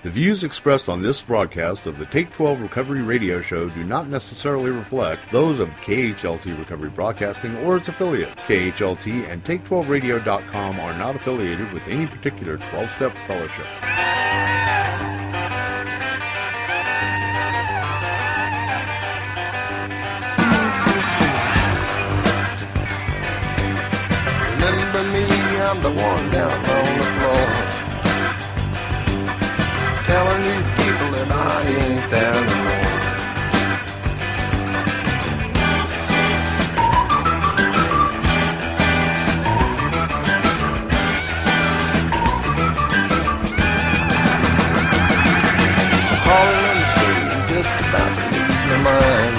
The views expressed on this broadcast of the Take 12 Recovery Radio Show do not necessarily reflect those of KHLT Recovery Broadcasting or its affiliates. KHLT and Take12Radio.com are not affiliated with any particular 12-step fellowship. Remember me, I'm the one down on the floor, telling these people that I ain't there anymore. Calling on the street, just about to lose my mind.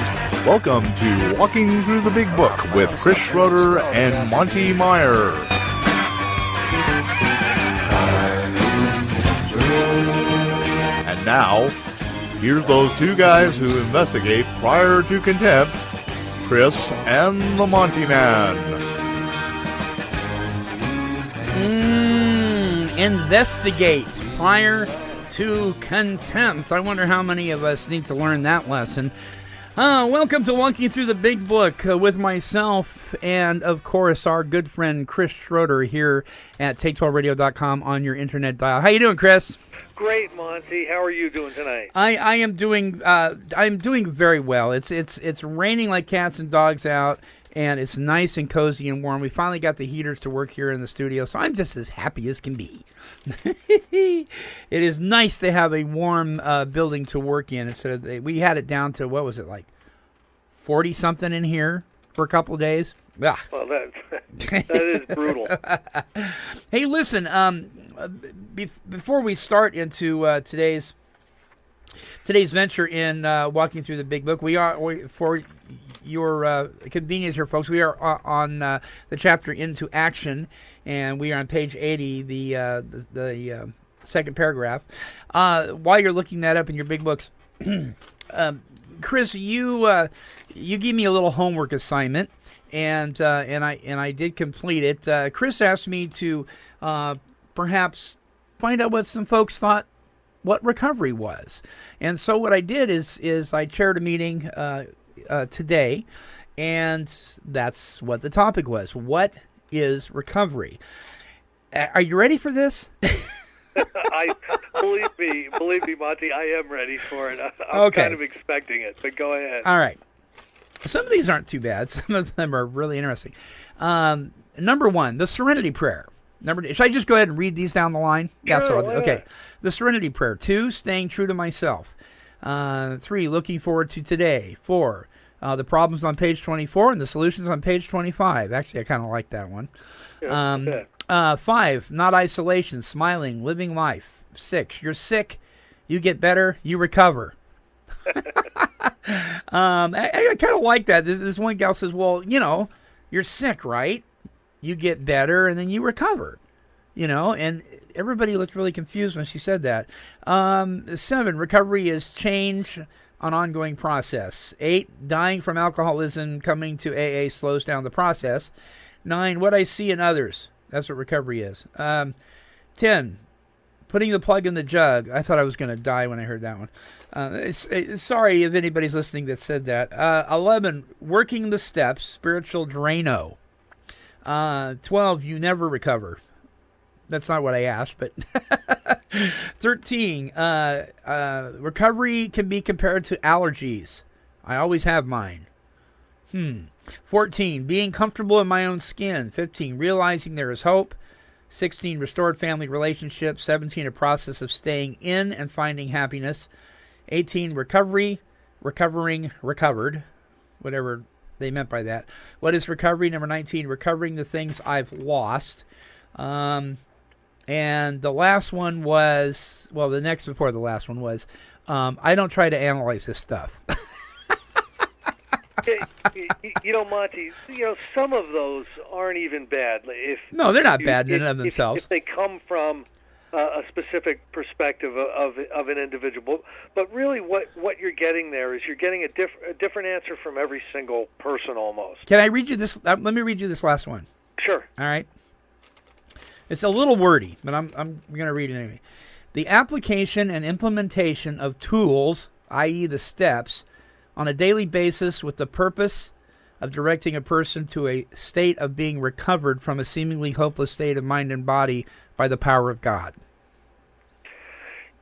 Welcome to Walking Through the Big Book with Chris Schroeder and Monty Meyer. And now, here's those two guys who investigate prior to contempt, Chris and the Monty'man. Investigate prior to contempt. I wonder how many of us need to learn that lesson. Welcome to Walking Through the Big Book with myself and, of course, our good friend Chris Schroeder here at Take12Radio.com on your internet dial. How you doing, Chris? Great, Monty. How are you doing tonight? I am doing I'm doing very well. It's raining like cats and dogs out, and it's nice and cozy and warm. We finally got the heaters to work here in the studio, so I'm just as happy as can be. It is nice to have a warm building to work in. Instead of we had it down to, what was it, like 40-something in here for a couple of days? Ugh. Well, that is brutal. Hey, listen, before we start into today's venture in Walking Through the Big Book, for your convenience here, folks, we are on the chapter Into Action, and we are on page 80, the second paragraph. While you're looking that up in your big books, Chris, you gave me a little homework assignment, and I did complete it. Chris asked me to perhaps find out what some folks thought what recovery was, and so what I did is I chaired a meeting today, and that's what the topic was. What is recovery? Are you ready for this? Believe me, Monty, I am ready for it. I'm kind of expecting it, but go ahead. All right. Some of these aren't too bad. Some of them are really interesting. Number one, the Serenity Prayer. Should I just go ahead and read these down the line? Sure, That's what I'll do. Okay. The Serenity Prayer. 2, staying true to myself. 3, looking forward to today. 4, the problems on page 24 and the solutions on page 25. Actually, I kind of like that one. Yeah, 5, not isolation, smiling, living life. 6, you're sick, you get better, you recover. I kind of like that. This one gal says, well, you're sick, right? You get better, and then you recover. And everybody looked really confused when she said that. 7, recovery is change, an ongoing process. 8, dying from alcoholism, coming to AA slows down the process. 9, what I see in others. That's what recovery is. 10, putting the plug in the jug. I thought I was going to die when I heard that one. Sorry if anybody's listening that said that. 11, working the steps, spiritual Drano. 12, you never recover. That's not what I asked, but 13, recovery can be compared to allergies. I always have mine. 14, being comfortable in my own skin. 15, realizing there is hope. 16, restored family relationships. 17, a process of staying in and finding happiness. 18, recovery, recovering, recovered. Whatever they meant by that. What is recovery? Number 19, recovering the things I've lost. And the last one was, well, the next before the last one was, I don't try to analyze this stuff. Monty, some of those aren't even bad. No, they're not bad in and of themselves. If they come from a specific perspective of an individual. But really what you're getting there is you're getting a different answer from every single person almost. Can I read you this? Let me read you this last one. Sure. All right. It's a little wordy, but I'm going to read it anyway. The application and implementation of tools, i.e. the steps, on a daily basis with the purpose of directing a person to a state of being recovered from a seemingly hopeless state of mind and body by the power of God.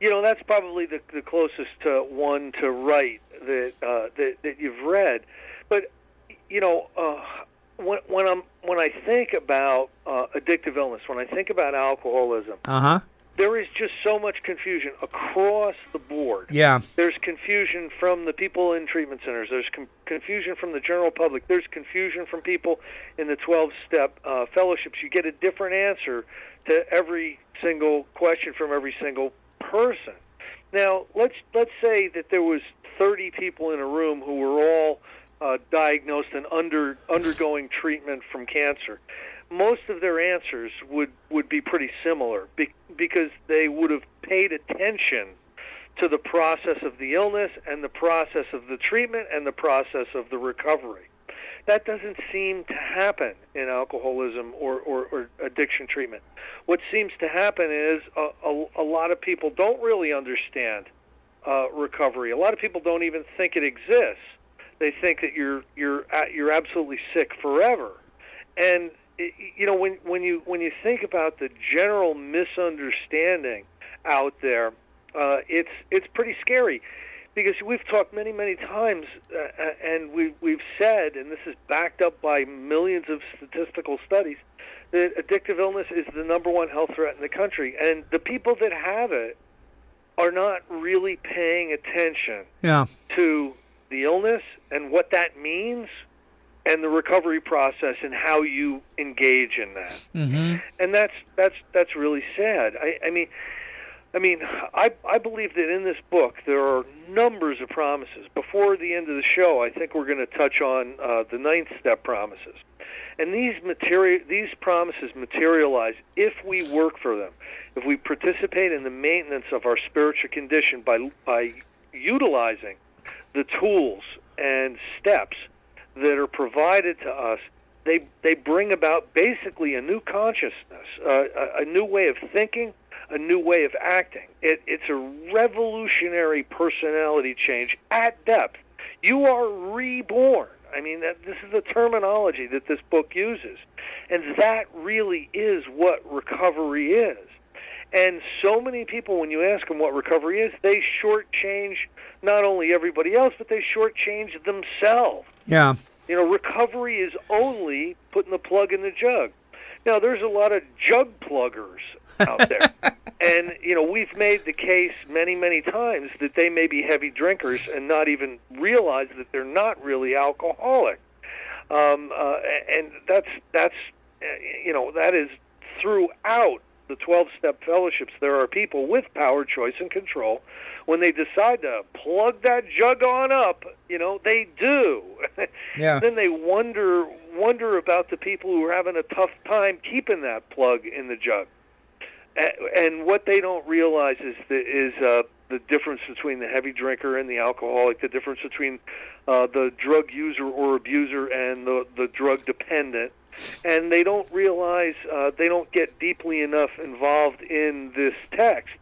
That's probably the closest to one to write that you've read. But when I think about addictive illness, when I think about alcoholism, there is just so much confusion across the board. Yeah. There's confusion from the people in treatment centers. There's confusion from the general public. There's confusion from people in the 12-step fellowships. You get a different answer to every single question from every single person. Now, let's say that there was 30 people in a room who were all diagnosed and undergoing treatment from cancer. Most of their answers would be pretty similar because they would have paid attention to the process of the illness and the process of the treatment and the process of the recovery. That doesn't seem to happen in alcoholism or addiction treatment. What seems to happen is a lot of people don't really understand recovery. A lot of people don't even think it exists. They think that you're absolutely sick forever. And when you think about the general misunderstanding out there, it's pretty scary, because we've talked many times, and we've said, and this is backed up by millions of statistical studies, that addictive illness is the number one health threat in the country, and the people that have it are not really paying attention to the illness and what that means, and the recovery process and how you engage in that. Mm-hmm. And that's really sad. I believe that in this book there are numbers of promises. Before the end of the show, I think we're going to touch on the 9th step promises. And these promises materialize if we work for them, if we participate in the maintenance of our spiritual condition by utilizing the tools and steps that are provided to us. They bring about basically a new consciousness, a new way of thinking, a new way of acting. It's a revolutionary personality change at depth. You are reborn. This is the terminology that this book uses. And that really is what recovery is. And so many people, when you ask them what recovery is, they shortchange not only everybody else, but they shortchange themselves. Yeah. Recovery is only putting the plug in the jug. Now, there's a lot of jug pluggers out there. And, we've made the case many times that they may be heavy drinkers and not even realize that they're not really alcoholic. And that is throughout the 12-step fellowships. There are people with power, choice, and control. When they decide to plug that jug on up, they do. Yeah. Then they wonder about the people who are having a tough time keeping that plug in the jug. And what they don't realize is the difference between the heavy drinker and the alcoholic, the difference between the drug user or abuser and the drug dependent. And they don't realize, they don't get deeply enough involved in this text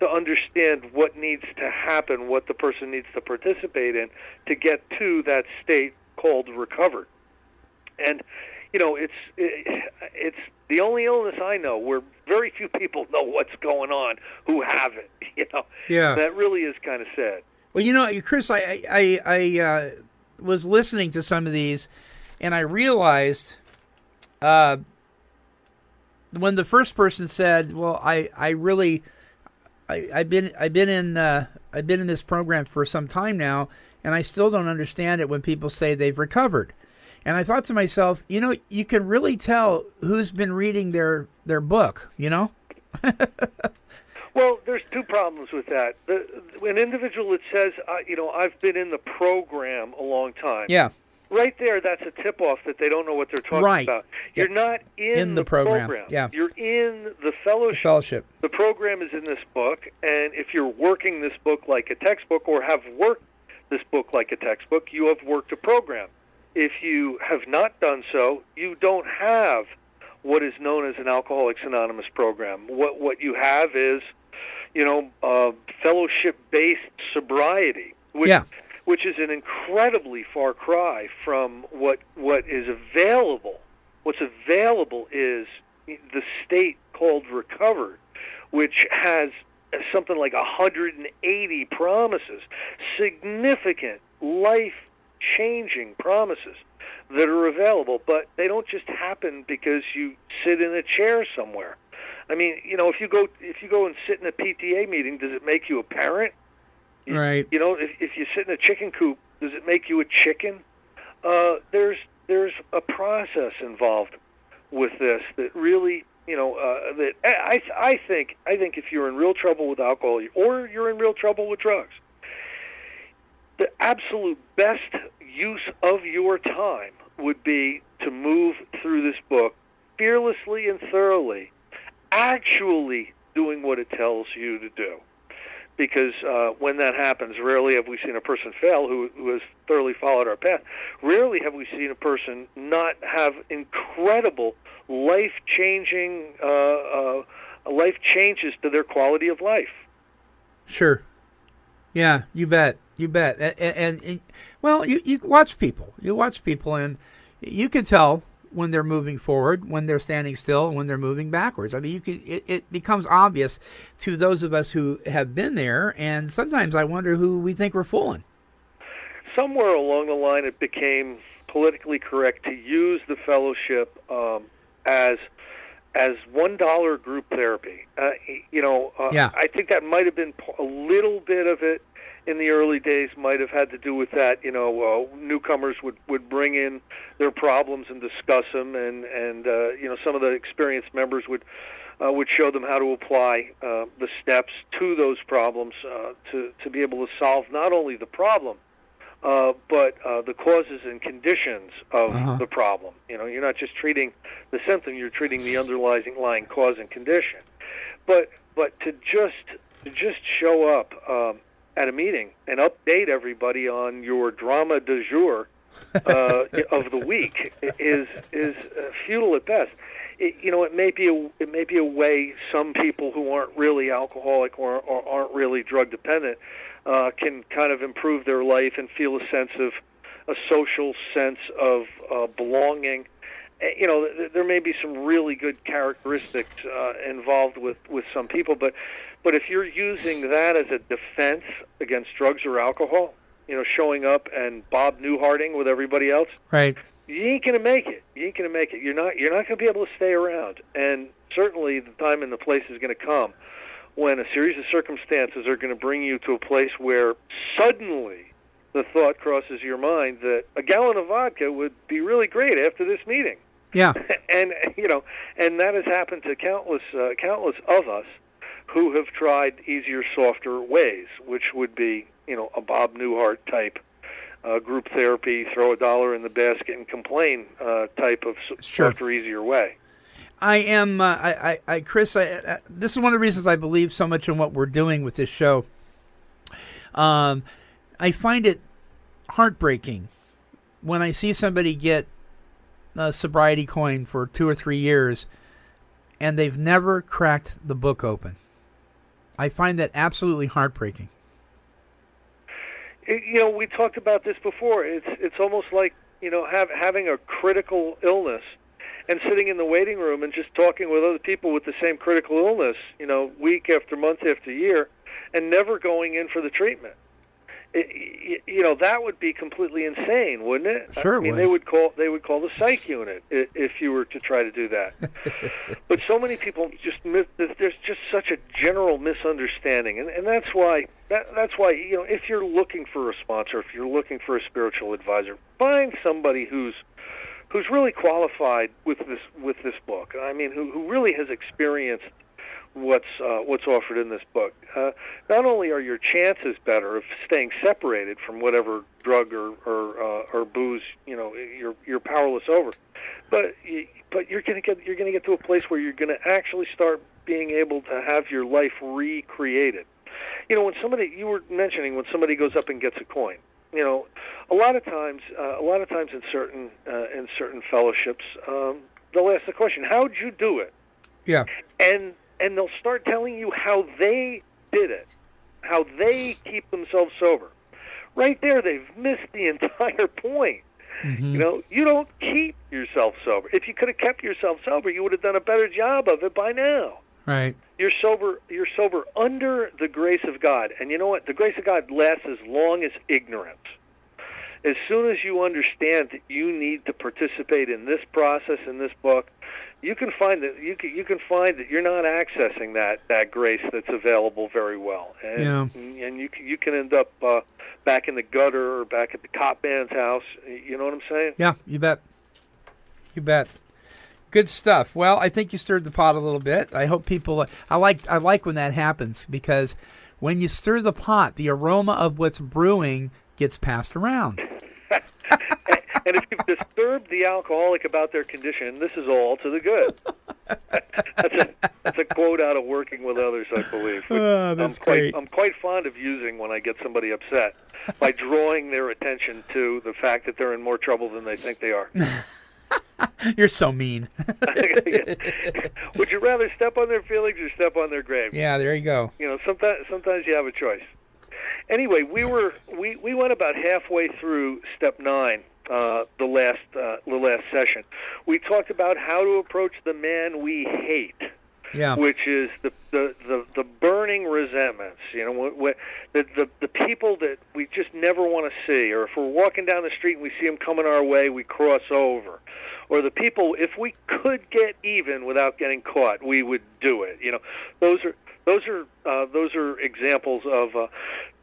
to understand what needs to happen, what the person needs to participate in to get to that state called recovered. And, it's the only illness I know where very few people know what's going on who have it. Yeah. That really is kind of sad. Well, Chris, I was listening to some of these, and I realized when the first person said, "Well, I've been in this program for some time now, and I still don't understand it when people say they've recovered." And I thought to myself, you can really tell who's been reading their book, Well, there's two problems with that. An individual that says, I've been in the program a long time. Yeah. Right there, that's a tip-off that they don't know what they're talking about. You're not in the program. Yeah. You're in the fellowship. The program is in this book, and if you're working this book like a textbook or have worked this book like a textbook, you have worked a program. If you have not done so, you don't have what is known as an Alcoholics Anonymous program. What you have is, fellowship-based sobriety, which is an incredibly far cry from what is available. What's available is the state called Recovered, which has something like 180 promises, significant life-changing promises that are available, but they don't just happen because you sit in a chair somewhere. I mean, if you go and sit in a PTA meeting, does it make you a parent? Right. If you sit in a chicken coop, does it make you a chicken? There's a process involved with this that really, that I think if you're in real trouble with alcohol or you're in real trouble with drugs, the absolute best use of your time would be to move through this book fearlessly and thoroughly, actually doing what it tells you to do. Because when that happens, rarely have we seen a person fail who has thoroughly followed our path. Rarely have we seen a person not have incredible life-changing life changes to their quality of life. Sure. Yeah, you bet. You bet. And well, you watch people. You watch people, and you can tell when they're moving forward, when they're standing still, when they're moving backwards. I mean, it becomes obvious to those of us who have been there, and sometimes I wonder who we think we're fooling. Somewhere along the line, it became politically correct to use the fellowship as $1 group therapy. I think that might have been a little bit of it. In the early days, might have had to do with that. Newcomers would bring in their problems and discuss them, and some of the experienced members would show them how to apply the steps to those problems to be able to solve not only the problem, but the causes and conditions of the problem. You're not just treating the symptom; you're treating the underlying cause and condition. But to just show up at a meeting and update everybody on your drama du jour of the week is futile at best. It may be a way some people who aren't really alcoholic or aren't really drug dependent can kind of improve their life and feel a social sense of belonging. There may be some really good characteristics involved with some people, but if you're using that as a defense against drugs or alcohol, showing up and Bob Newharting with everybody else, right? You ain't gonna make it. You're not gonna be able to stay around. And certainly, the time and the place is going to come when a series of circumstances are going to bring you to a place where suddenly the thought crosses your mind that a gallon of vodka would be really great after this meeting. Yeah. And that has happened to countless of us who have tried easier, softer ways, which would be, a Bob Newhart type group therapy, throw $1 in the basket and complain type of softer, easier way. I am, Chris. This is one of the reasons I believe so much in what we're doing with this show. I find it heartbreaking when I see somebody get a sobriety coin for 2 or 3 years and they've never cracked the book open. I find that absolutely heartbreaking. We talked about this before. It's almost like having a critical illness and sitting in the waiting room and just talking with other people with the same critical illness, week after month after year, and never going in for the treatment. That would be completely insane, wouldn't it? Sure. I mean, they would call the psych unit if you were to try to do that. But so many people there's just such a general misunderstanding, and that's why if you're looking for a sponsor, if you're looking for a spiritual advisor, find somebody who's really qualified with this book. I mean, who really has experienced what's offered in this book. Not only are your chances better of staying separated from whatever drug or booze you're powerless over, but you're going to get to a place where you're going to actually start being able to have your life recreated. When you were mentioning when somebody goes up and gets a coin. A lot of times in certain fellowships, they'll ask the question, "How'd you do it?" Yeah. And they'll start telling you how they did it, how they keep themselves sober. Right there, they've missed the entire point. Mm-hmm. You know, you don't keep yourself sober. If you could have kept yourself sober, you would have done a better job of it by now. Right. You're sober under the grace of God. And you know what? The grace of God lasts as long as ignorance. As soon as you understand that you need to participate in this process, in this book, you can find that you're not accessing that grace that's available very well, and you can end up back in the gutter or back at the cop man's house. You know what I'm saying? Yeah, you bet. You bet. Good stuff. Well, I think you stirred the pot a little bit. I hope people. I like when that happens, because when you stir the pot, the aroma of what's brewing gets passed around. And if you've disturbed the alcoholic about their condition, this is all to the good. That's a quote out of Working with Others, I believe. That's great. I'm quite fond of using when I get somebody upset, by drawing their attention to the fact that they're in more trouble than they think they are. You're so mean. Would you rather step on their feelings or step on their grave? Yeah, there you go. You know, sometimes you have a choice. Anyway, we went about halfway through step 9, the last session. We talked about how to approach the man we hate. Yeah. Which is the burning resentments, you know, the people that we just never want to see, or if we're walking down the street and we see them coming our way, we cross over, or the people, if we could get even without getting caught, we would do it. You know, those are examples of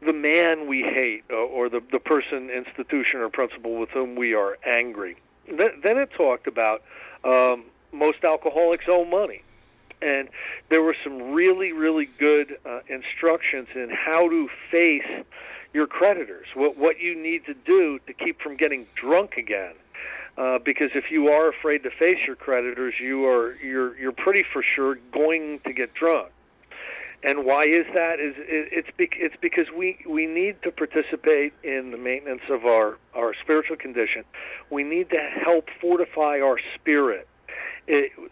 the man we hate, or the person, institution, or principle with whom we are angry. Then it talked about most alcoholics owe money. And there were some really, really good instructions in how to face your creditors, what you need to do to keep from getting drunk again. Because if you are afraid to face your creditors, you're pretty for sure going to get drunk. And why is that? It's because we need to participate in the maintenance of our spiritual condition. We need to help fortify our spirit.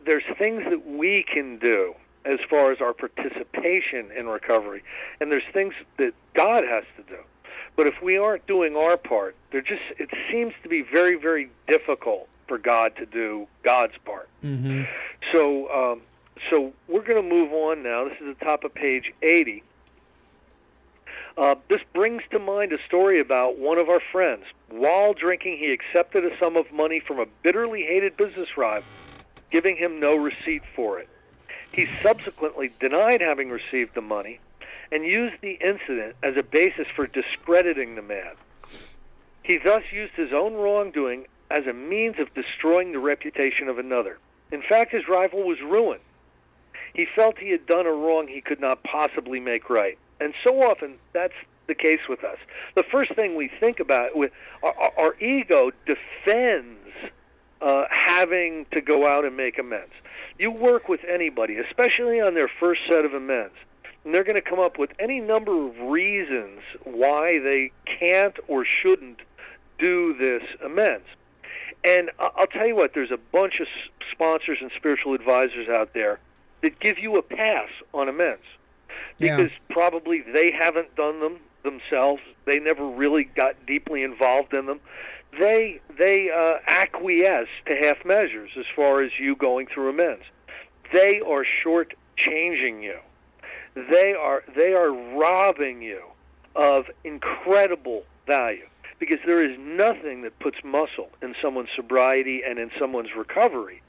There's things that we can do as far as our participation in recovery, and there's things that God has to do. But if we aren't doing our part, it seems to be very, very difficult for God to do God's part. Mm-hmm. So we're going to move on now. This is the top of page 80. This brings to mind a story about one of our friends. While drinking, he accepted a sum of money from a bitterly hated business rival, giving him no receipt for it. He subsequently denied having received the money and used the incident as a basis for discrediting the man. He thus used his own wrongdoing as a means of destroying the reputation of another. In fact, his rival was ruined. He felt he had done a wrong he could not possibly make right. And so often, that's the case with us. The first thing we think about, our ego defends having to go out and make amends. You work with anybody, especially on their first set of amends, and they're going to come up with any number of reasons why they can't or shouldn't do this amends. And I'll tell you what, there's a bunch of sponsors and spiritual advisors out there that give you a pass on amends, because probably they haven't done them themselves. They never really got deeply involved in them. They acquiesce to half measures as far as you going through amends. They are short-changing you. They are robbing you of incredible value, because there is nothing that puts muscle in someone's sobriety and in someone's recovery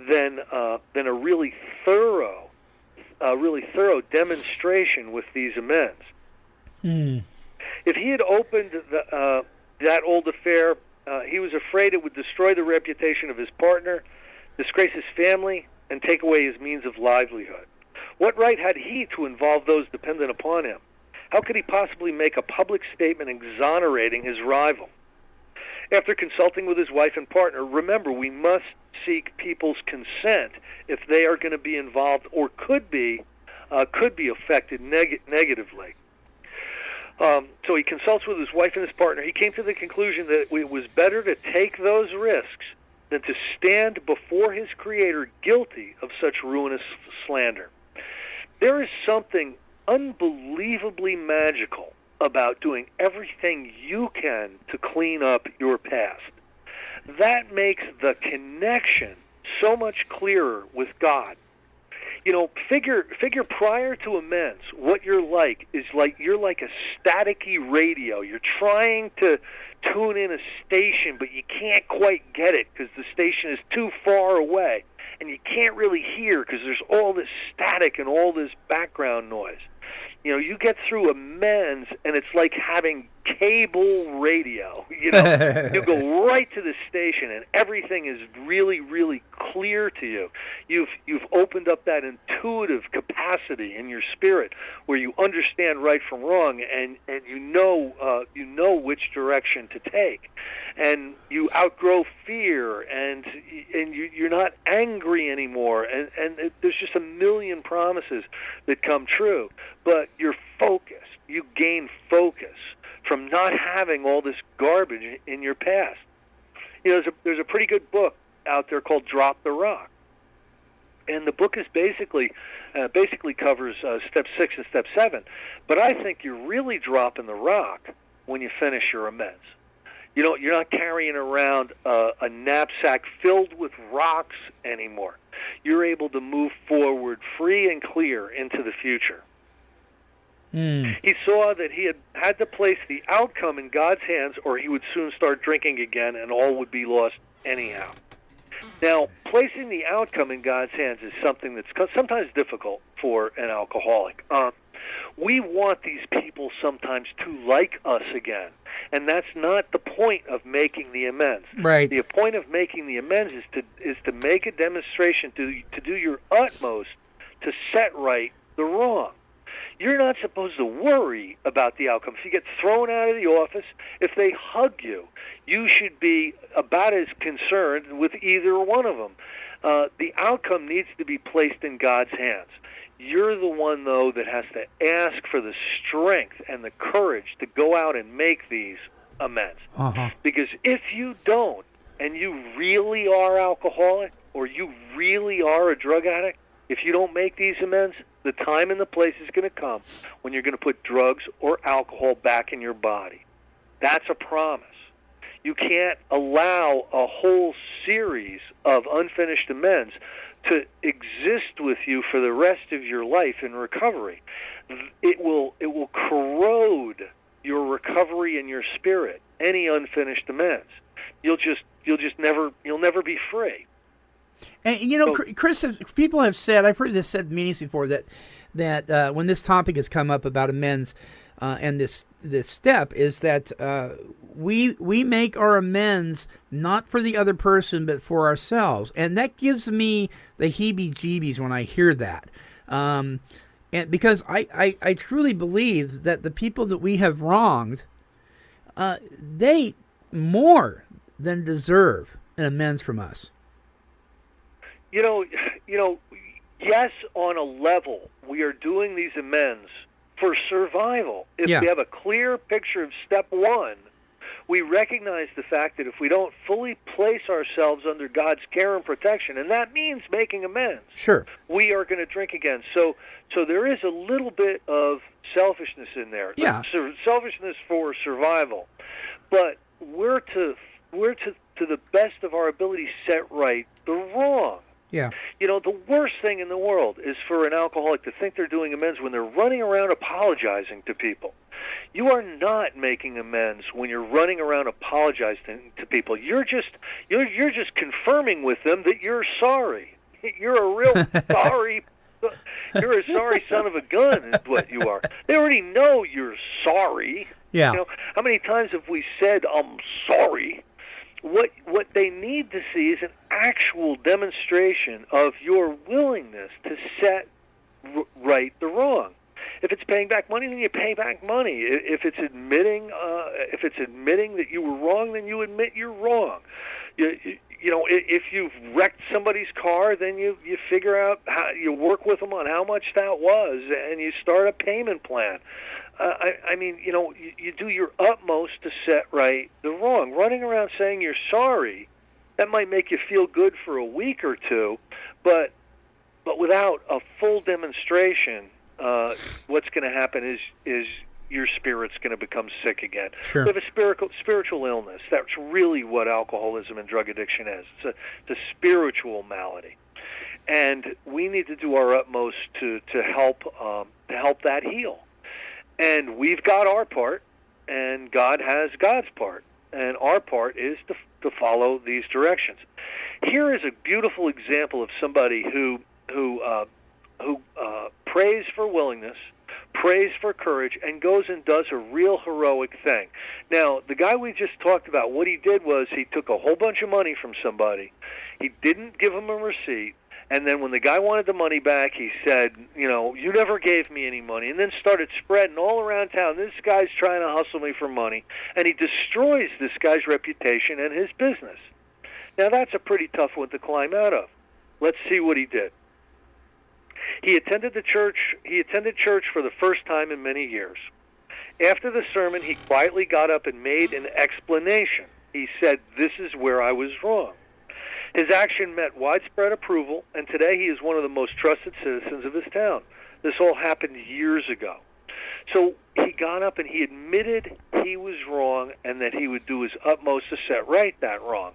than a really thorough demonstration with these amends. If he had opened that old affair, he was afraid it would destroy the reputation of his partner, disgrace his family, and take away his means of livelihood. What right had he to involve those dependent upon him? How could he possibly make a public statement exonerating his rival? After consulting with his wife and partner, remember, we must seek people's consent if they are going to be involved or could be affected negatively. So he consults with his wife and his partner. He came to the conclusion that it was better to take those risks than to stand before his Creator guilty of such ruinous slander. There is something unbelievably magical about doing everything you can to clean up your past. That makes the connection so much clearer with God. You know, figure prior to amends, what you're like is like you're like a staticky radio. You're trying to tune in a station, but you can't quite get it because the station is too far away, and you can't really hear because there's all this static and all this background noise. You know, you get through amends, and it's like having cable radio. You know, you go right to the station, and everything is really, really clear to you. You've opened up that intuitive capacity in your spirit where you understand right from wrong, and you know which direction to take, and you outgrow fear, and you're not angry anymore, and there's just a million promises that come true. But you're focused. You gain focus from not having all this garbage in your past. You know, there's a pretty good book out there called Drop the Rock. And the book is basically covers step 6 and step 7. But I think you're really dropping the rock when you finish your amends. You know, you're not carrying around a knapsack filled with rocks anymore. You're able to move forward free and clear into the future. He saw that he had to place the outcome in God's hands, or he would soon start drinking again, and all would be lost anyhow. Now, placing the outcome in God's hands is something that's sometimes difficult for an alcoholic. We want these people sometimes to like us again, and that's not the point of making the amends. Right. The point of making the amends is to make a demonstration, to do your utmost to set right the wrong. You're not supposed to worry about the outcome. If you get thrown out of the office, if they hug you, you should be about as concerned with either one of them. The outcome needs to be placed in God's hands. You're the one, though, that has to ask for the strength and the courage to go out and make these amends. Because if you don't, and you really are alcoholic, or you really are a drug addict, if you don't make these amends, the time and the place is going to come when you're going to put drugs or alcohol back in your body. That's a promise. You can't allow a whole series of unfinished amends to exist with you for the rest of your life in recovery. It will corrode your recovery and your spirit. Any unfinished amends, you'll never be free. And you know, Chris, people have said, I've heard this said in meetings before, that when this topic has come up about amends and this step is that we make our amends not for the other person but for ourselves, and that gives me the heebie-jeebies when I hear that, and because I truly believe that the people that we have wronged, they more than deserve an amends from us. You know, yes, on a level, we are doing these amends for survival. If we have a clear picture of step 1, we recognize the fact that if we don't fully place ourselves under God's care and protection, and that means making amends, we are going to drink again. So there is a little bit of selfishness in there. Selfishness for survival. But we're to the best of our ability set right the wrong. Yeah. You know, the worst thing in the world is for an alcoholic to think they're doing amends when they're running around apologizing to people. You are not making amends when you're running around apologizing to people. You're just confirming with them that you're sorry. You're a real sorry. You're a sorry son of a gun is what you are. They already know you're sorry. Yeah. You know, how many times have we said I'm sorry? What they need to see is an actual demonstration of your willingness to set right the wrong. If it's paying back money, then you pay back money. If it's admitting that you were wrong, then you admit you're wrong. You know, if you've wrecked somebody's car, then you figure out how you work with them on how much that was, and you start a payment plan. I mean, you know, you do your utmost to set right the wrong. Running around saying you're sorry, that might make you feel good for a week or two, but without a full demonstration what's going to happen is your spirit's going to become sick again. Sure. We have a spiritual illness. That's really what alcoholism and drug addiction is. It's a spiritual malady, and we need to do our utmost to help that heal. And we've got our part, and God has God's part, and our part is to follow these directions. Here is a beautiful example of somebody who prays for willingness, prays for courage, and goes and does a real heroic thing. Now, the guy we just talked about, what he did was he took a whole bunch of money from somebody. He didn't give him a receipt. And then when the guy wanted the money back, he said, you never gave me any money, and then started spreading all around town. This guy's trying to hustle me for money, and he destroys this guy's reputation and his business. Now, that's a pretty tough one to climb out of. Let's see what he did. He attended church for the first time in many years. After the sermon, he quietly got up and made an explanation. He said, "This is where I was wrong." His action met widespread approval, and today he is one of the most trusted citizens of his town. This all happened years ago. So he got up and he admitted he was wrong and that he would do his utmost to set right that wrong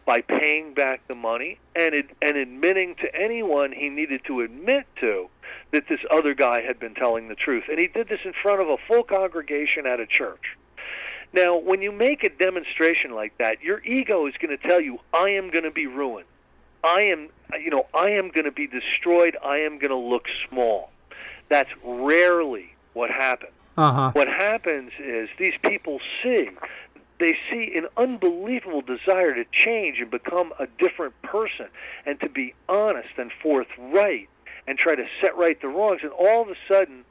by paying back the money and admitting to anyone he needed to admit to that this other guy had been telling the truth. And he did this in front of a full congregation at a church. Now, when you make a demonstration like that, your ego is going to tell you, I am going to be ruined. I am going to be destroyed. I am going to look small. That's rarely what happens. Uh-huh. What happens is these people see an unbelievable desire to change and become a different person and to be honest and forthright and try to set right the wrongs. And all of a sudden,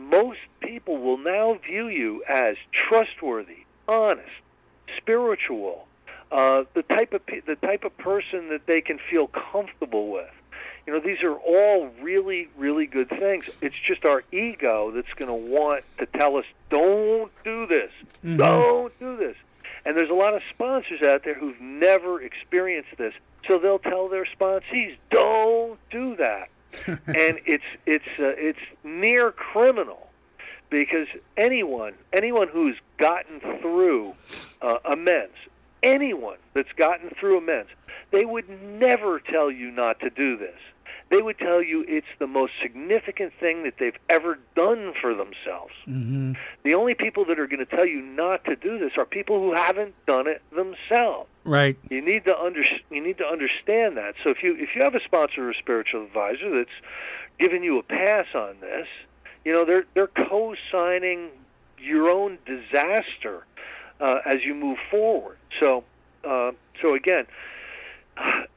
most people will now view you as trustworthy, honest, spiritual, the type of person that they can feel comfortable with. These are all really, really good things. It's just our ego that's going to want to tell us, don't do this, don't do this. And there's a lot of sponsors out there who've never experienced this, so they'll tell their sponsees, don't do that. And it's near criminal, because anyone who's gotten through amends, anyone that's gotten through amends, they would never tell you not to do this. They would tell you it's the most significant thing that they've ever done for themselves. Mm-hmm. The only people that are going to tell you not to do this are people who haven't done it themselves. Right. You need to understand that. So if you have a sponsor or a spiritual advisor that's giving you a pass on this, they're co-signing your own disaster as you move forward. So again.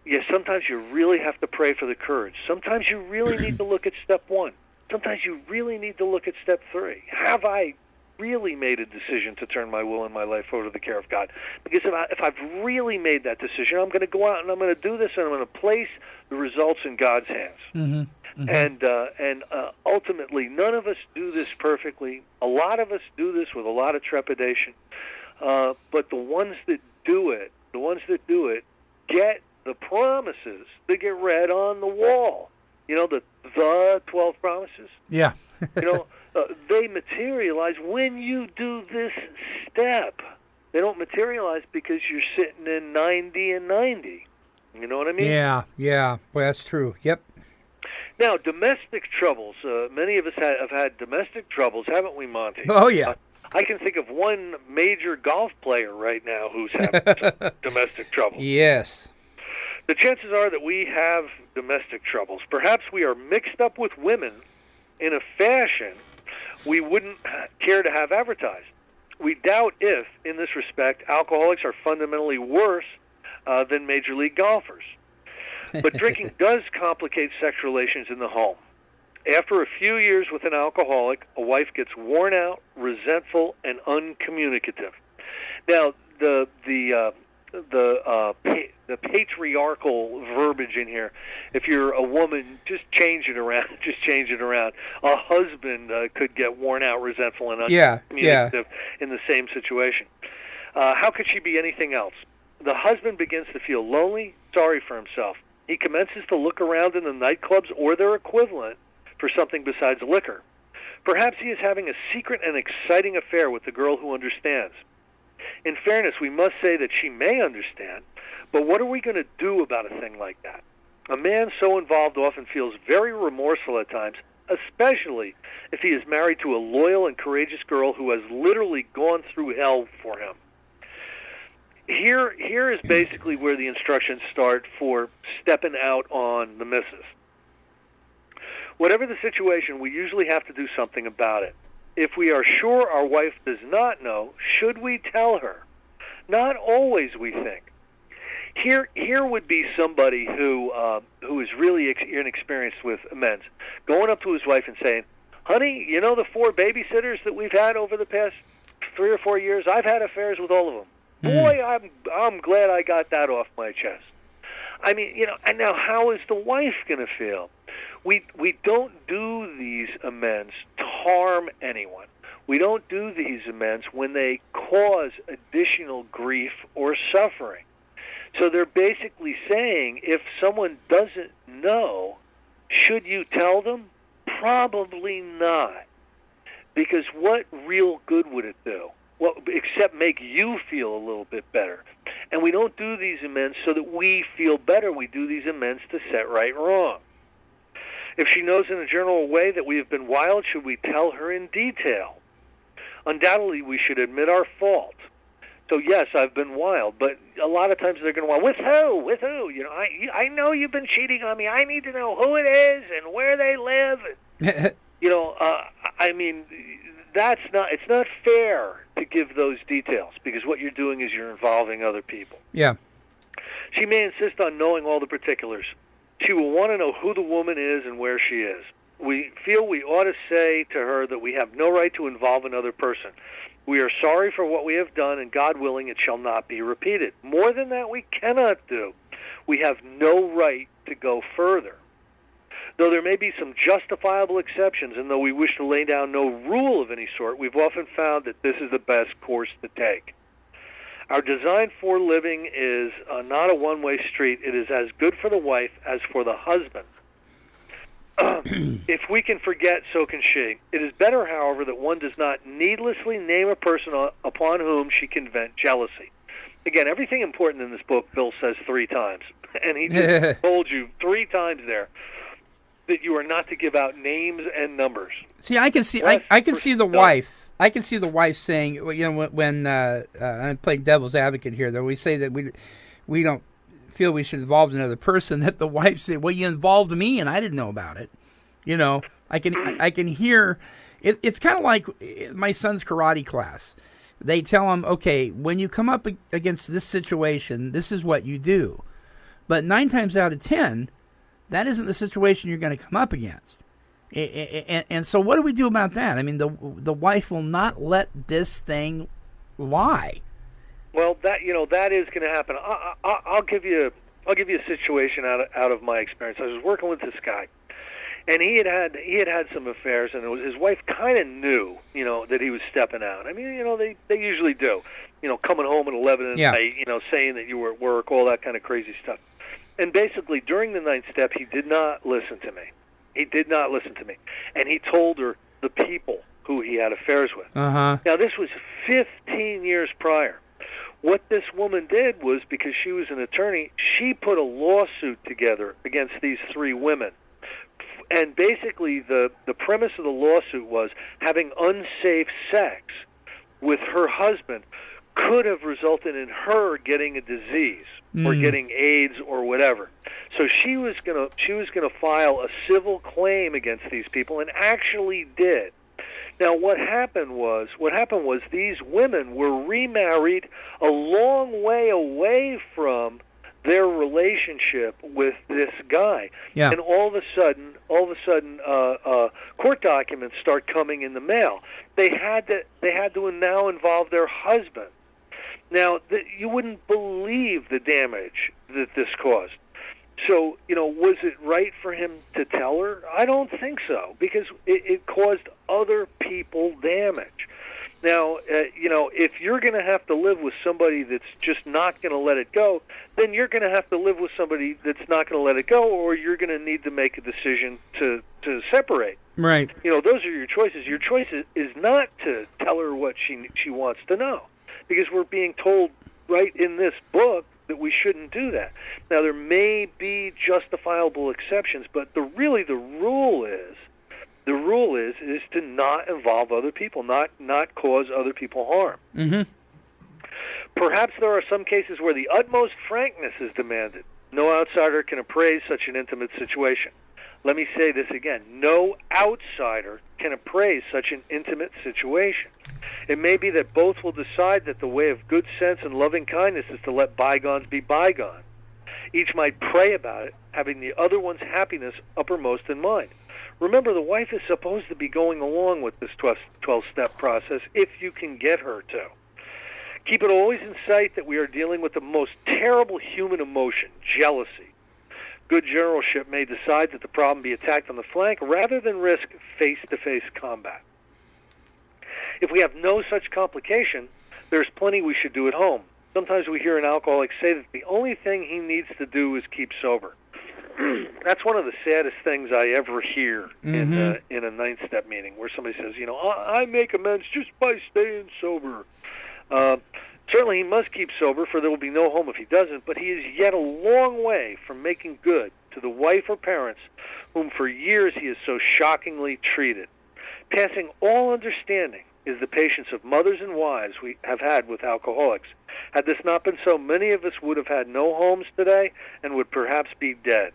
Yes, sometimes you really have to pray for the courage. Sometimes you really need to look at step 1. Sometimes you really need to look at step 3. Have I really made a decision to turn my will and my life over to the care of God? Because if I've really made that decision, I'm going to go out and I'm going to do this, and I'm going to place the results in God's hands. Mm-hmm. Mm-hmm. And ultimately, none of us do this perfectly. A lot of us do this with a lot of trepidation. But the ones that do it get the promises that get read on the wall. The 12 promises. Yeah. They materialize when you do this step. They don't materialize because you're sitting in 90 and 90. You know what I mean? Yeah. Well, that's true. Yep. Now, domestic troubles. Many of us have had domestic troubles, haven't we, Monty? Oh, yeah. I can think of one major golf player right now who's having domestic trouble. Yes. The chances are that we have domestic troubles. Perhaps we are mixed up with women in a fashion we wouldn't care to have advertised. We doubt if, in this respect, alcoholics are fundamentally worse than major league golfers. But drinking does complicate sex relations in the home. After a few years with an alcoholic, a wife gets worn out, resentful, and uncommunicative. Now, the patriarchal verbiage in here, if you're a woman, just change it around. A husband could get worn out, resentful, and uncommunicative in the same situation. How could she be anything else? The husband begins to feel lonely, sorry for himself. He commences to look around in the nightclubs or their equivalent for something besides liquor. Perhaps he is having a secret and exciting affair with the girl who understands. In fairness, we must say that she may understand, but what are we going to do about a thing like that? A man so involved often feels very remorseful at times, especially if he is married to a loyal and courageous girl who has literally gone through hell for him. Here is basically where the instructions start for stepping out on the missus. Whatever the situation, we usually have to do something about it. If we are sure our wife does not know, should we tell her? Not always, we think. Here would be somebody who is really inexperienced with amends, going up to his wife and saying, "Honey, you know the 4 babysitters that we've had over the past 3 or 4 years? I've had affairs with all of them. Boy, I'm glad I got that off my chest." I mean, and now how is the wife going to feel? We don't do these amends to harm anyone. We don't do these amends when they cause additional grief or suffering. So they're basically saying, if someone doesn't know, should you tell them? Probably not. Because what real good would it do? Well, except make you feel a little bit better. And we don't do these amends so that we feel better. We do these amends to set right wrong. If she knows in a general way that we have been wild, should we tell her in detail? Undoubtedly, we should admit our fault. So yes, I've been wild, but a lot of times they're going to want, with who? With who? I know you've been cheating on me. I need to know who it is and where they live. I mean, it's not fair to give those details, because what you're doing is you're involving other people. Yeah. She may insist on knowing all the particulars. She will want to know who the woman is and where she is. We feel we ought to say to her that we have no right to involve another person. We are sorry for what we have done, and God willing, it shall not be repeated. More than that, we cannot do. We have no right to go further. Though there may be some justifiable exceptions, and though we wish to lay down no rule of any sort, we've often found that this is the best course to take. Our design for living is not a one-way street. It is as good for the wife as for the husband. If we can forget, so can she. It is better, however, that one does not needlessly name a person upon whom she can vent jealousy. Again, everything important in this book, Bill says 3 times. And he just told you 3 times there that you are not to give out names and numbers. See, I can see the wife. I can see the wife saying, when I'm playing devil's advocate here, though, we say that we don't feel we should involve another person, that the wife say, "Well, you involved me and I didn't know about it." I can hear it. It's kind of like my son's karate class. They tell him, okay, when you come up against this situation, this is what you do. But 9 times out of 10, that isn't the situation you're going to come up against. And so what do we do about that? I mean, the wife will not let this thing lie. Well, that is going to happen. I'll give you a situation out of my experience. I was working with this guy, and he had some affairs, and his wife kind of knew, that he was stepping out. I mean, they usually do, coming home at 11 at night, saying that you were at work, all that kind of crazy stuff. And basically, during the 9th step, he did not listen to me. And he told her the people who he had affairs with. Uh-huh. Now, this was 15 years prior. What this woman did was, because she was an attorney, she put a lawsuit together against these 3 women. And basically, the premise of the lawsuit was having unsafe sex with her husband could have resulted in her getting a disease or getting AIDS or whatever. So she was gonna file a civil claim against these people, and actually did. Now, what happened was these women were remarried a long way away from their relationship with this guy. Yeah. And all of a sudden, court documents start coming in the mail. They had to now involve their husband. Now, you wouldn't believe the damage that this caused. So, was it right for him to tell her? I don't think so, because it caused other people damage. Now, if you're going to have to live with somebody that's just not going to let it go, then you're going to have to live with somebody that's not going to let it go, or you're going to need to make a decision to separate. Right. Those are your choices. Your choice is not to tell her what she wants to know, because we're being told right in this book that we shouldn't do that. Now, there may be justifiable exceptions, but the rule is to not involve other people, not cause other people harm. Mm-hmm. Perhaps there are some cases where the utmost frankness is demanded. No outsider can appraise such an intimate situation. Let me say this again. No outsider can appraise such an intimate situation. It may be that both will decide that the way of good sense and loving kindness is to let bygones be bygones. Each might pray about it, having the other one's happiness uppermost in mind. Remember, the wife is supposed to be going along with this 12-step process if you can get her to. Keep it always in sight that we are dealing with the most terrible human emotion, jealousy. Good generalship may decide that the problem be attacked on the flank rather than risk face-to-face combat. If we have no such complication, there's plenty we should do at home. Sometimes we hear an alcoholic say that the only thing he needs to do is keep sober. That's one of the saddest things I ever hear in a 9-step meeting, where somebody says, I make amends just by staying sober. Certainly he must keep sober, for there will be no home if he doesn't, but he is yet a long way from making good to the wife or parents whom for years he has so shockingly treated. Passing all understanding is the patience of mothers and wives we have had with alcoholics. Had this not been so, many of us would have had no homes today and would perhaps be dead.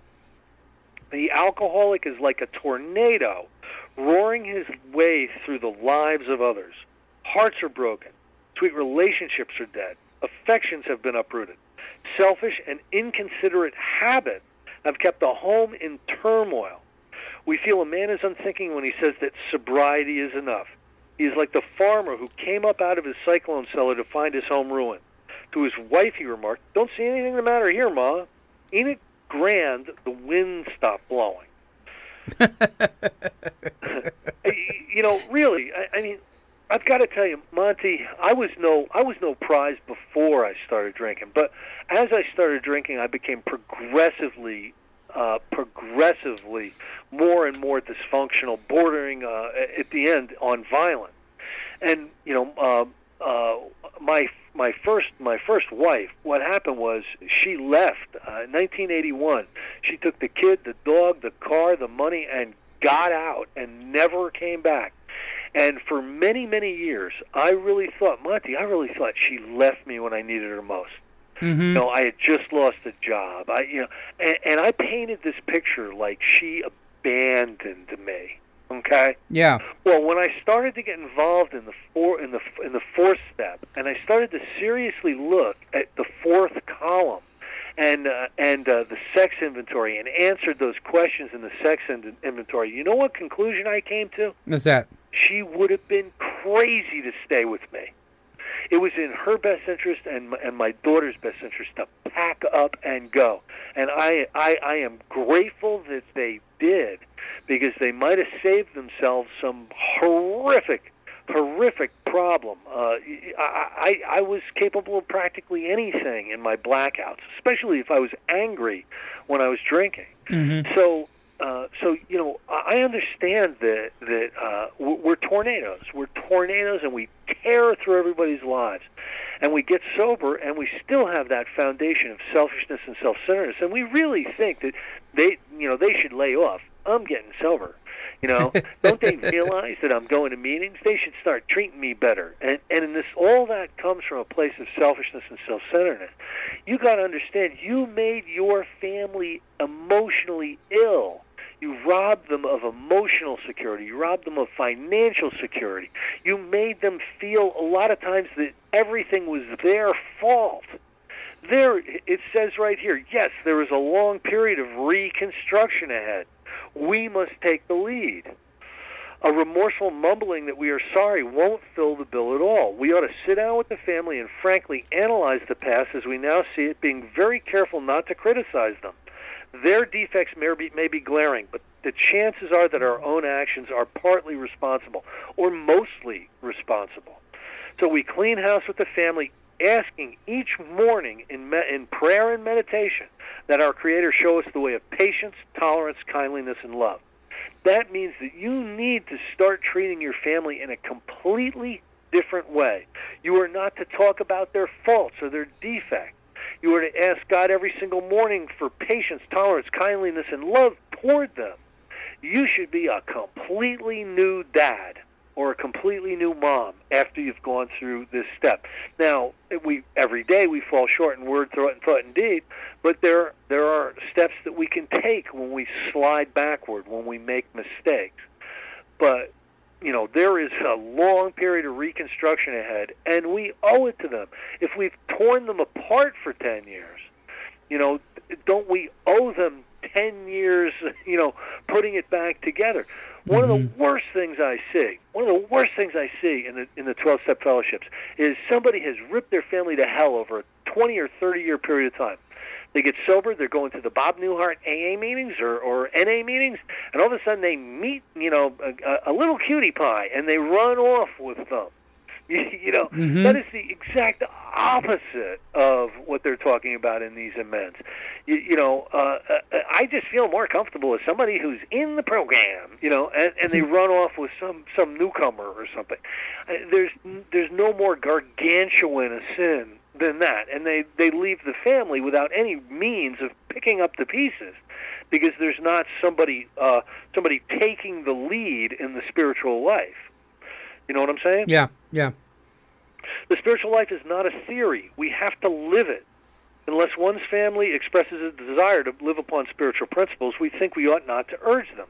The alcoholic is like a tornado roaring his way through the lives of others. Hearts are broken. Sweet relationships are dead. Affections have been uprooted. Selfish and inconsiderate habits have kept the home in turmoil. We feel a man is unthinking when he says that sobriety is enough. He is like the farmer who came up out of his cyclone cellar to find his home ruined. To his wife he remarked, "Don't see anything the matter here, Ma. Ain't it grand the wind stopped blowing?" Really, I mean, I've got to tell you, Monty, I was no prize before I started drinking, but as I started drinking, I became progressively more and more dysfunctional, bordering at the end on violent. And my first wife, what happened was she left in 1981. She took the kid, the dog, the car, the money, and got out and never came back. And for many, many years, I really thought she left me when I needed her most. Mm-hmm. I had just lost a job. And I painted this picture like she abandoned me. Okay. Yeah. Well, when I started to get involved in the fourth step, and I started to seriously look at the fourth column, and the sex inventory, and answered those questions in the sex inventory, you know what conclusion I came to? What's that? She would have been crazy to stay with me. It was in her best interest and my daughter's best interest to pack up and go. And I am grateful that they did, because they might have saved themselves some horrific problem. I was capable of practically anything in my blackouts, especially if I was angry when I was drinking. Mm-hmm. So I understand that we're tornadoes. We're tornadoes, and we tear through everybody's lives. And we get sober, and we still have that foundation of selfishness and self-centeredness. And we really think that they should lay off. I'm getting sober. Don't they realize that I'm going to meetings? They should start treating me better. And in this, all that comes from a place of selfishness and self-centeredness. You got to understand, you made your family emotionally ill. You robbed them of emotional security. You robbed them of financial security. You made them feel a lot of times that everything was their fault. There, it says right here, yes, there is a long period of reconstruction ahead. We must take the lead. A remorseful mumbling that we are sorry won't fill the bill at all. We ought to sit down with the family and frankly analyze the past as we now see it, being very careful not to criticize them. Their defects may be glaring, but the chances are that our own actions are partly responsible, or mostly responsible. So we clean house with the family, asking each morning in prayer and meditation that our Creator show us the way of patience, tolerance, kindliness, and love. That means that you need to start treating your family in a completely different way. You are not to talk about their faults or their defects. You are to ask God every single morning for patience, tolerance, kindliness, and love toward them. You should be a completely new dad or a completely new mom after you've gone through this step. Now, every day we fall short in word, thought, and deed, but there are steps that we can take when we slide backward, when we make mistakes. But, there is a long period of reconstruction ahead, and we owe it to them. If we've torn them apart for 10 years, don't we owe them 10 years, putting it back together? One of the worst things I see in the 12-step fellowships is somebody has ripped their family to hell over a 20 or 30-year period of time. They get sober, they're going to the Bob Newhart AA meetings or NA meetings, and all of a sudden they meet, a little cutie pie, and they run off with them. That is the exact opposite of what they're talking about in these amends. I just feel more comfortable with somebody who's in the program, and they run off with some newcomer or something. There's no more gargantuan a sin than that, and they leave the family without any means of picking up the pieces, because there's not somebody taking the lead in the spiritual life. You know what I'm saying? Yeah. The spiritual life is not a theory. We have to live it. Unless one's family expresses a desire to live upon spiritual principles, we think we ought not to urge them.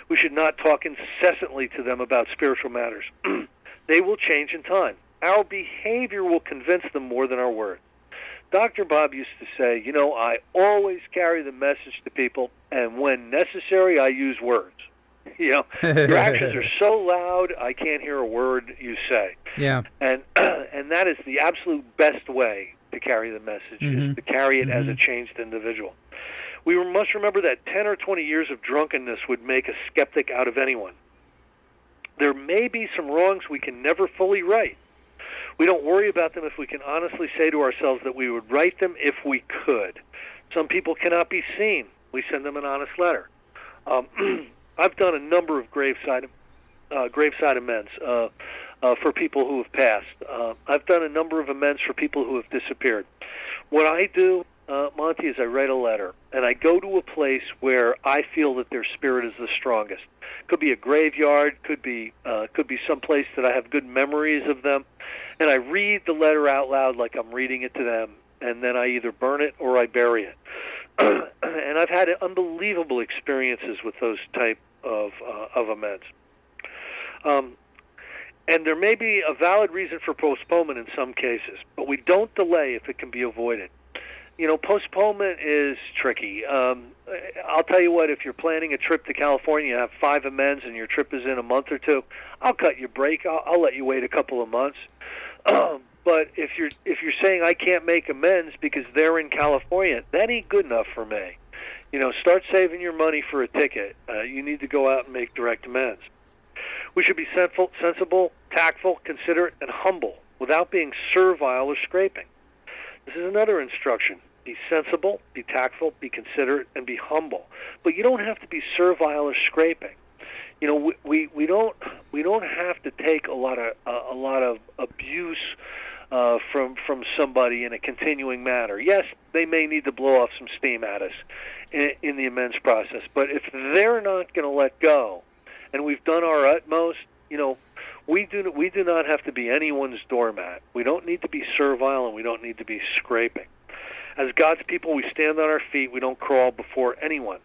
We should not talk incessantly to them about spiritual matters. They will change in time. Our behavior will convince them more than our words. Dr. Bob used to say, I always carry the message to people, and when necessary, I use words. Your actions are so loud, I can't hear a word you say. Yeah. And that is the absolute best way to carry the message, is to carry it as a changed individual. We must remember that 10 or 20 years of drunkenness would make a skeptic out of anyone. There may be some wrongs we can never fully right. We don't worry about them if we can honestly say to ourselves that we would right them if we could. Some people cannot be seen. We send them an honest letter. I've done a number of graveside amends for people who have passed. I've done a number of amends for people who have disappeared. What I do, Monty, is I write a letter, and I go to a place where I feel that their spirit is the strongest. Could be a graveyard, could be some place that I have good memories of them, and I read the letter out loud like I'm reading it to them, and then I either burn it or I bury it. And I've had unbelievable experiences with those type of amends. And there may be a valid reason for postponement in some cases, but we don't delay if it can be avoided. Postponement is tricky. I'll tell you what, if you're planning a trip to California, you have 5 amends, and your trip is in a month or two, I'll cut you a break. I'll let you wait a couple of months. But if you're saying I can't make amends because they're in California, that ain't good enough for me. Start saving your money for a ticket. You need to go out and make direct amends. We should be sensible, tactful, considerate, and humble without being servile or scraping. This is another instruction. Be sensible, be tactful, be considerate, and be humble. But you don't have to be servile or scraping. We don't have to take a lot of abuse from somebody in a continuing manner. Yes, they may need to blow off some steam at us in the amends process, but if they're not going to let go, and we've done our utmost, we do not have to be anyone's doormat. We don't need to be servile, and we don't need to be scraping. As God's people, we stand on our feet. We don't crawl before anyone.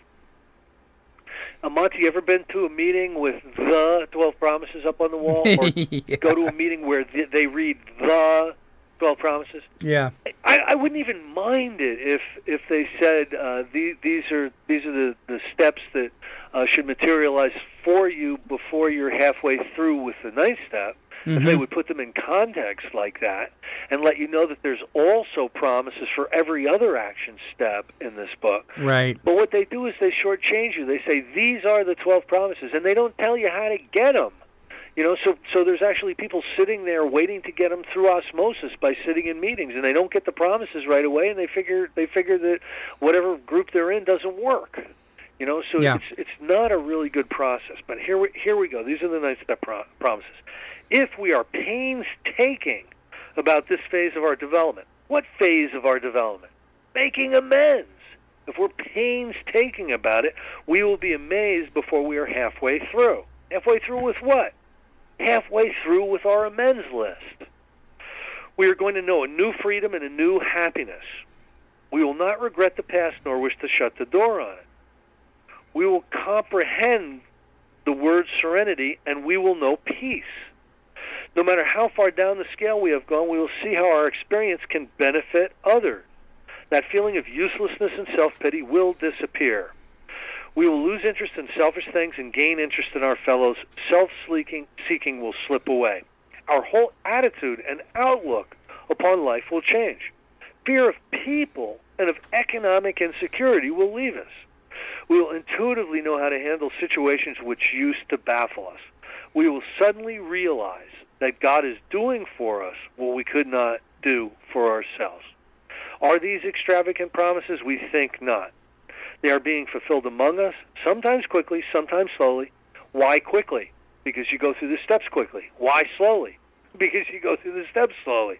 Monty, you ever been to a meeting with the 12 promises up on the wall? Or go to a meeting where they read the 12 promises? Yeah. I wouldn't even mind it if they said these are the steps that should materialize for you before you're halfway through with the ninth step. If they would put them in context like that and let you know that there's also promises for every other action step in this book. Right. But what they do is they shortchange you. They say these are the 12 promises, and they don't tell you how to get them. So there's actually people sitting there waiting to get them through osmosis by sitting in meetings, and they don't get the promises right away, and they figure that whatever group they're in doesn't work. So Yeah. it's not a really good process. But here we go. These are the 9-step promises. If we are painstaking about this phase of our development, what phase of our development? Making amends. If we're painstaking about it, we will be amazed before we are halfway through. Halfway through with what? Halfway through with our amends list. We are going to know a new freedom and a new happiness. We will not regret the past nor wish to shut the door on it. We will comprehend the word serenity, and we will know peace. No matter how far down the scale we have gone, we will see how our experience can benefit others. That feeling of uselessness and self-pity will disappear. We will lose interest in selfish things and gain interest in our fellows. Self-seeking will slip away. Our whole attitude and outlook upon life will change. Fear of people and of economic insecurity will leave us. We will intuitively know how to handle situations which used to baffle us. We will suddenly realize that God is doing for us what we could not do for ourselves. Are these extravagant promises? We think not. They are being fulfilled among us, sometimes quickly, sometimes slowly. Why quickly? Because you go through the steps quickly. Why slowly? Because you go through the steps slowly.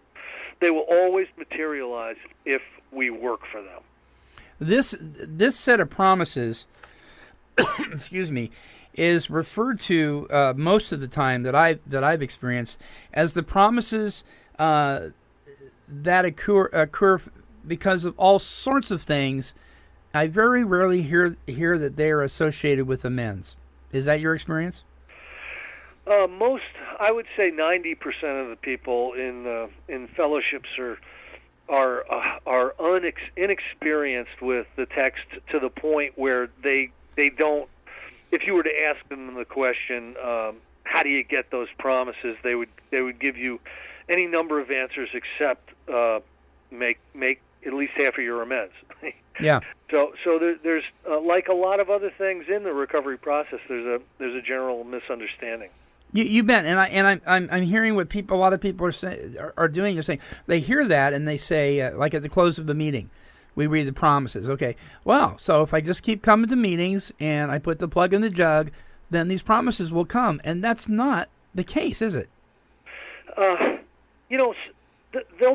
They will always materialize if we work for them. This set of promises, excuse me, is referred to most of the time that I've experienced as the promises that occur because of all sorts of things. I very rarely hear that they are associated with amends. Is that your experience? Most, I would say, 90% of the people in fellowships are inexperienced with the text to the point where they don't. If you were to ask them the question, how do you get those promises, they would give you any number of answers except make at least half of your amends. Yeah. So there's like a lot of other things in the recovery process. There's a general misunderstanding. You bet, and I'm hearing what a lot of people are doing. They're saying they hear that and they say, like at the close of the meeting, we read the promises. Okay, well, so if I just keep coming to meetings and I put the plug in the jug, then these promises will come, and that's not the case, is it? There'll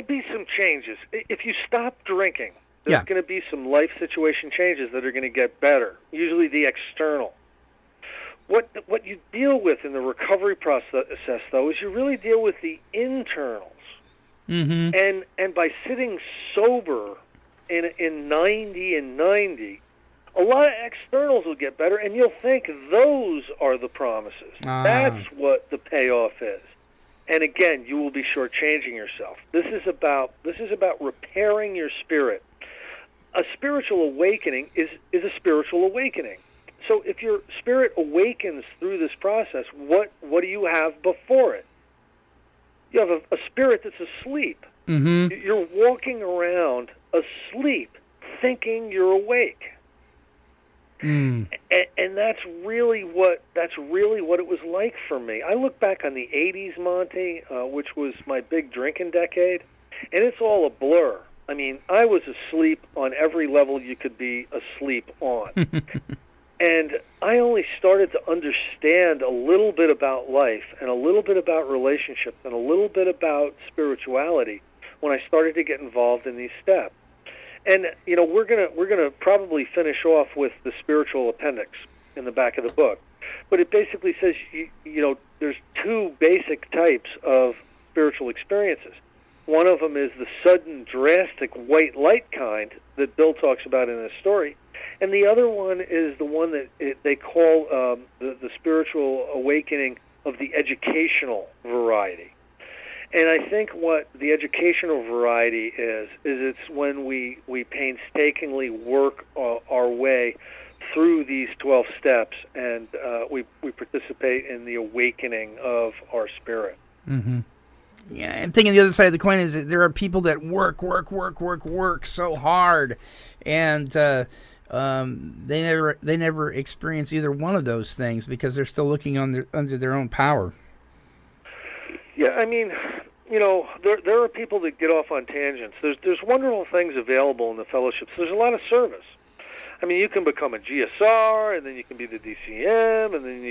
be some changes if you stop drinking. There's going to be some life situation changes that are going to get better. Usually the external. What you deal with in the recovery process, though, is you really deal with the internals. Mm-hmm. And by sitting sober in 90 and 90, a lot of externals will get better, and you'll think those are the promises. That's what the payoff is. And again, you will be shortchanging yourself. This is about repairing your spirit. A spiritual awakening is a spiritual awakening. So if your spirit awakens through this process, what do you have before it? You have a spirit that's asleep. Mm-hmm. You're walking around asleep, thinking you're awake. And that's really what it was like for me. I look back on the 80s, Monty, which was my big drinking decade, and it's all a blur. I mean, I was asleep on every level you could be asleep on. And I only started to understand a little bit about life and a little bit about relationships and a little bit about spirituality when I started to get involved in these steps. And we're gonna probably finish off with the spiritual appendix in the back of the book, but it basically says there's two basic types of spiritual experiences. One of them is the sudden, drastic white light kind that Bill talks about in his story, and the other one is the one that they call the spiritual awakening of the educational variety. And I think what the educational variety is it's when we painstakingly work our way through these 12 steps, and we participate in the awakening of our spirit. Mm-hmm. Yeah, and thinking the other side of the coin is that there are people that work so hard, and they never experience either one of those things because they're still looking under their own power. Yeah, I mean, there are people that get off on tangents. There's wonderful things available in the fellowships. There's a lot of service. I mean, you can become a GSR, and then you can be the DCM, and then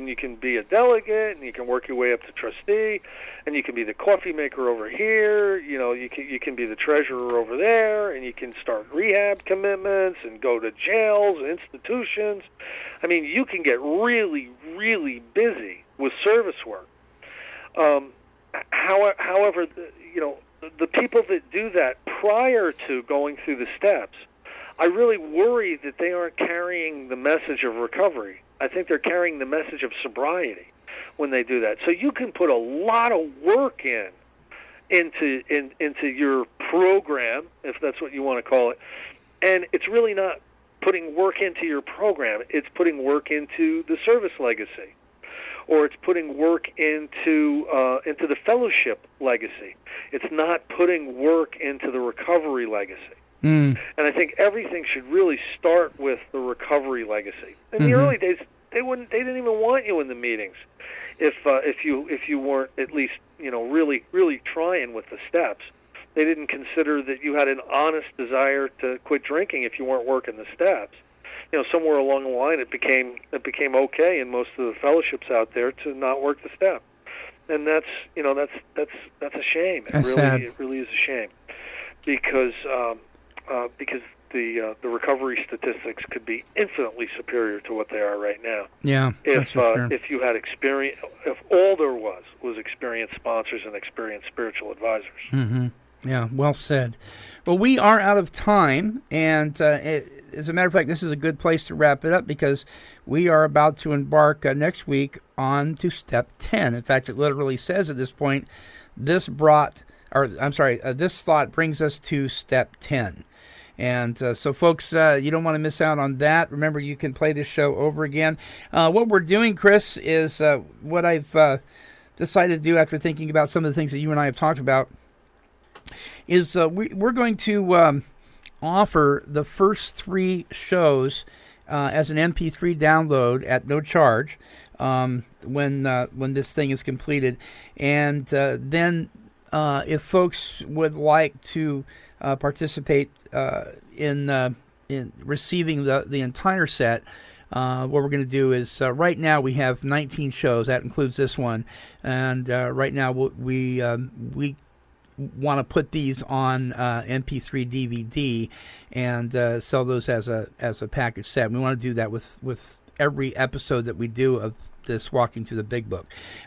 you can be a delegate, and you can work your way up to trustee, and you can be the coffee maker over here. You can be the treasurer over there, and you can start rehab commitments and go to jails and institutions. I mean, you can get really, really busy with service work. However, the people that do that prior to going through the steps, I really worry that they aren't carrying the message of recovery. I think they're carrying the message of sobriety when they do that. So you can put a lot of work into your program, if that's what you want to call it, and it's really not putting work into your program. It's putting work into the service legacy, or it's putting work into the fellowship legacy. It's not putting work into the recovery legacy. And I think everything should really start with the recovery legacy. In the early days, they didn't even want you in the meetings if you weren't at least really trying with the steps. They didn't consider that you had an honest desire to quit drinking if you weren't working the steps. Somewhere along the line, it became okay in most of the fellowships out there to not work the step, and that's a shame. It really is a shame, because the recovery statistics could be infinitely superior to what they are right now. Yeah, if you had experience, if all there was experienced sponsors and experienced spiritual advisors. Mm-hmm. Yeah, well said. Well, we are out of time, and as a matter of fact, this is a good place to wrap it up because we are about to embark next week on to step 10. In fact, it literally says at this point, this thought brings us to step 10. And so, folks, you don't want to miss out on that. Remember, you can play this show over again. What we're doing, Chris, is what I've decided to do after thinking about some of the things that you and I have talked about, is we're going to offer the first 3 shows as an MP3 download at no charge when this thing is completed. And then if folks would like to participate in receiving the entire set, what we're going to do is right now we have 19 shows. That includes this one. And right now we want to put these on MP3 DVD and sell those as a package set. We want to do that with every episode that we do of this Walking Through the Big Book.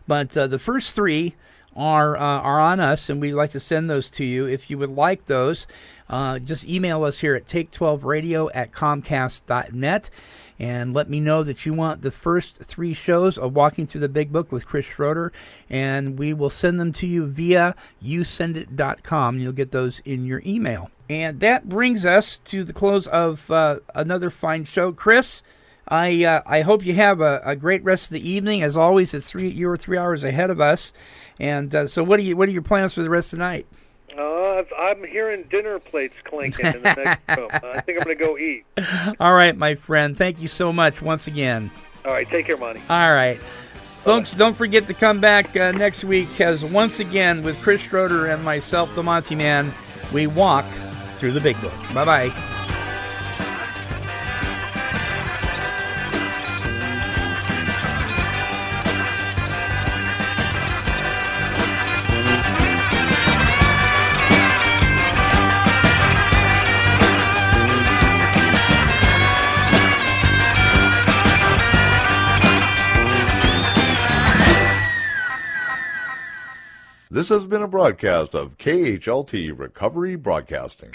But the first 3 are on us, and we'd like to send those to you. If you would like those, just email us here at take12radio@comcast.net and let me know that you want the first 3 shows of Walking Through the Big Book with Chris Schroeder, and we will send them to you via yousendit.com. You'll get those in your email. And that brings us to the close of another fine show. Chris, I hope you have a great rest of the evening. As always, you're 3 hours ahead of us. And so what are your plans for the rest of the night? I'm hearing dinner plates clinking in the next room. I think I'm going to go eat. All right, my friend. Thank you so much once again. All right. Take care, Monty. All right. Folks, don't forget to come back next week, because once again, with Chris Schroeder and myself, the Monty'man, we walk through the Big Book. Bye-bye. This has been a broadcast of KHLT Recovery Broadcasting.